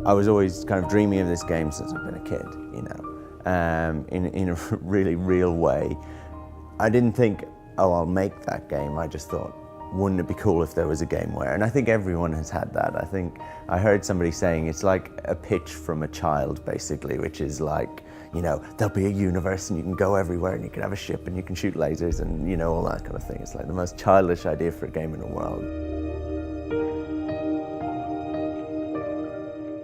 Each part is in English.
I was always kind of dreaming of this game since I've been a kid, you know, in a really real way. I didn't think, oh, I'll make that game. I just thought, wouldn't it be cool if there was a game where, and I think everyone has had that. I think I heard somebody saying it's like a pitch from a child, basically, which is like, you know, there'll be a universe and you can go everywhere and you can have a ship and you can shoot lasers and, you know, all that kind of thing. It's like the most childish idea for a game in the world.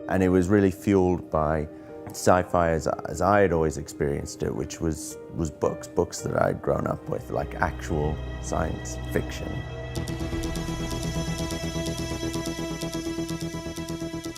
And it was really fueled by sci-fi as I had always experienced it, which was books that I'd grown up with, like actual science fiction.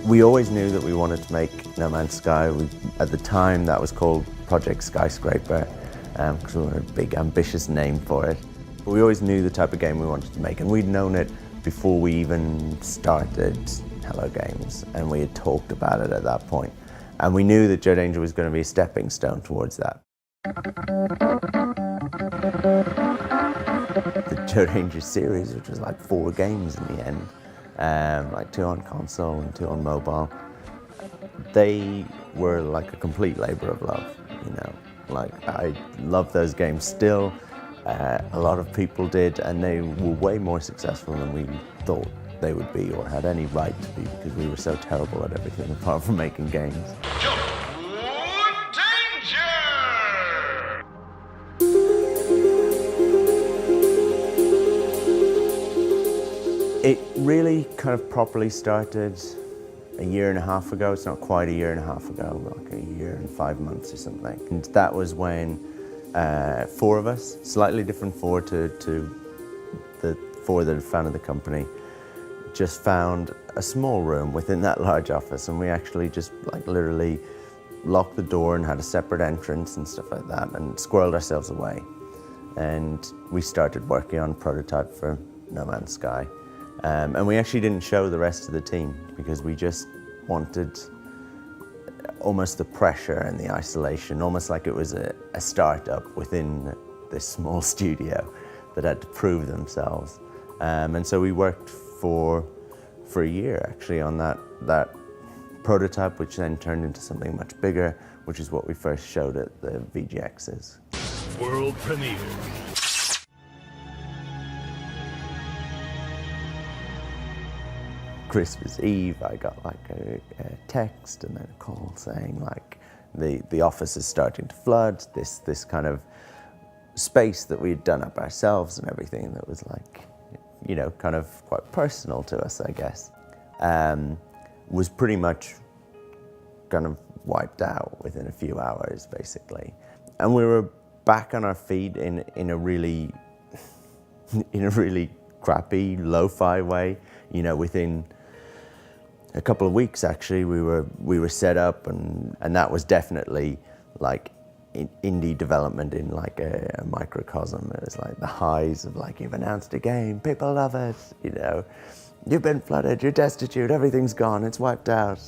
We always knew that we wanted to make No Man's Sky. At the time, that was called Project Skyscraper, because we wanted a big, ambitious name for it. But we always knew the type of game we wanted to make, and we'd known it before we even started Hello Games, and we had talked about it at that point. And we knew that Joe Danger was going to be a stepping stone towards that. The Joe Danger series, which was like 4 games in the end, like 2 on console and 2 on mobile, they were like a complete labor of love, you know. Like, I love those games still. A lot of people did, and they were way more successful than we thought they would be or had any right to be, because we were so terrible at everything apart from making games. Joe Danger! It really kind of properly started a year and a half ago. It's not quite a year and a half ago, like a year and 5 months or something. And that was when 4 of us, slightly different 4 to the 4 that had founded the company, just found a small room within that large office, and we actually just like literally locked the door and had a separate entrance and stuff like that, and squirreled ourselves away. And we started working on a prototype for No Man's Sky. And we actually didn't show the rest of the team because we just wanted almost the pressure and the isolation, almost like it was a startup within this small studio that had to prove themselves. And so we worked for a year actually on that prototype, which then turned into something much bigger, which is what we first showed at the VGXs. World premiere. Christmas Eve, I got like a text and then a call saying like the office is starting to flood. This kind of space that we'd done up ourselves and everything that was like, you know, kind of quite personal to us, I guess, was pretty much kind of wiped out within a few hours, basically. And we were back on our feet in a really crappy, lo-fi way, you know, within a couple of weeks actually we were set up, and that was definitely like indie development in like a microcosm. It was like the highs of like, you've announced a game, people love it, you know, you've been flooded, you're destitute, everything's gone, it's wiped out,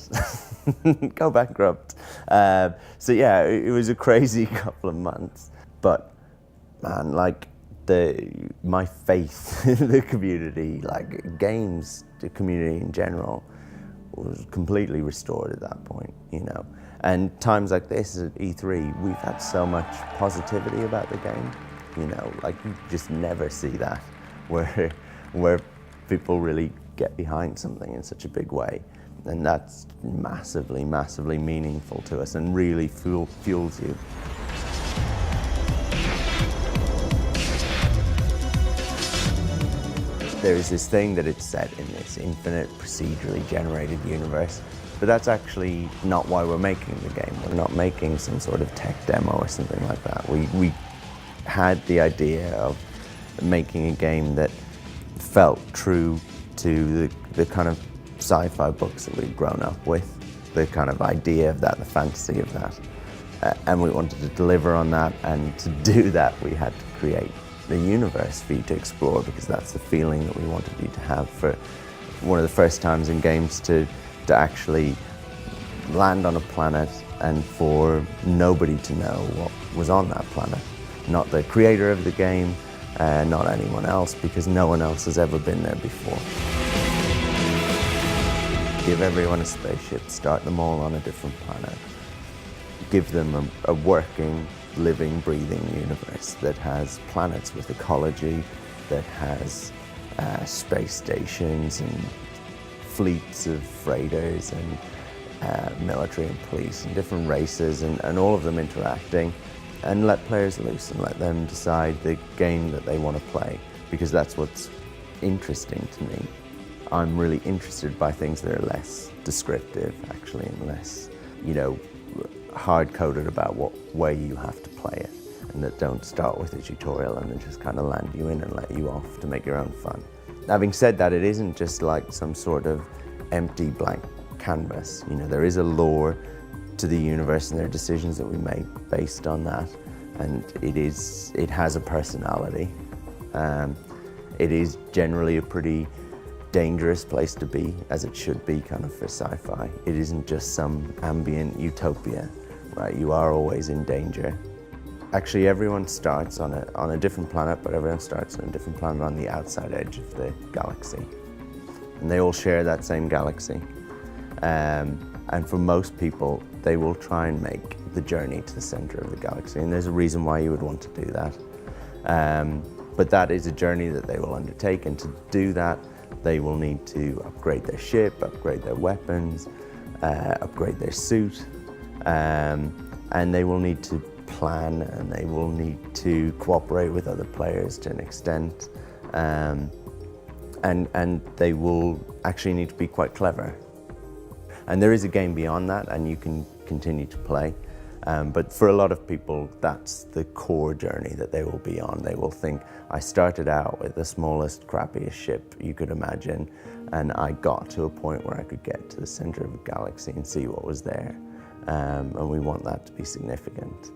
go bankrupt. So yeah, it was a crazy couple of months, but man, like my faith in the community, like games, the community in general, was completely restored at that point, you know. And times like this at E3, we've had so much positivity about the game, you know, like you just never see that, where people really get behind something in such a big way. And that's massively, massively meaningful to us and really fuels you. There is this thing that it's set in this infinite procedurally generated universe, but that's actually not why we're making the game. We're not making some sort of tech demo or something like that. We had the idea of making a game that felt true to the kind of sci-fi books that we'd grown up with, the kind of idea of that, the fantasy of that. And we wanted to deliver on that, and to do that we had to create the universe for you to explore, because that's the feeling that we wanted you to have for one of the first times in games to actually land on a planet and for nobody to know what was on that planet. Not the creator of the game, not anyone else, because no one else has ever been there before. Give everyone a spaceship, start them all on a different planet. Give them a working, living, breathing universe that has planets with ecology, that has space stations and fleets of freighters and military and police and different races and all of them interacting, and let players loose and let them decide the game that they want to play, because that's what's interesting to me. I'm really interested by things that are less descriptive, actually, and less, hard-coded about what way you have to play it, and that don't start with a tutorial and then just kind of land you in and let you off to make your own fun. Having said that, it isn't just like some sort of empty blank canvas. There is a lore to the universe, and there are decisions that we make based on that, and it has a personality. It is generally a pretty dangerous place to be, as it should be kind of for sci-fi. It isn't just some ambient utopia, right? You are always in danger. Actually, everyone starts on a different planet, but everyone starts on a different planet on the outside edge of the galaxy. And they all share that same galaxy. And for most people, they will try and make the journey to the center of the galaxy. And there's a reason why you would want to do that. But that is a journey that they will undertake, and to do that, they will need to upgrade their ship, upgrade their weapons, upgrade their suit, and they will need to plan, and they will need to cooperate with other players to an extent, and they will actually need to be quite clever. And there is a game beyond that, and you can continue to play. But for a lot of people, that's the core journey that they will be on. They will think, I started out with the smallest, crappiest ship you could imagine, and I got to a point where I could get to the center of a galaxy and see what was there. And we want that to be significant.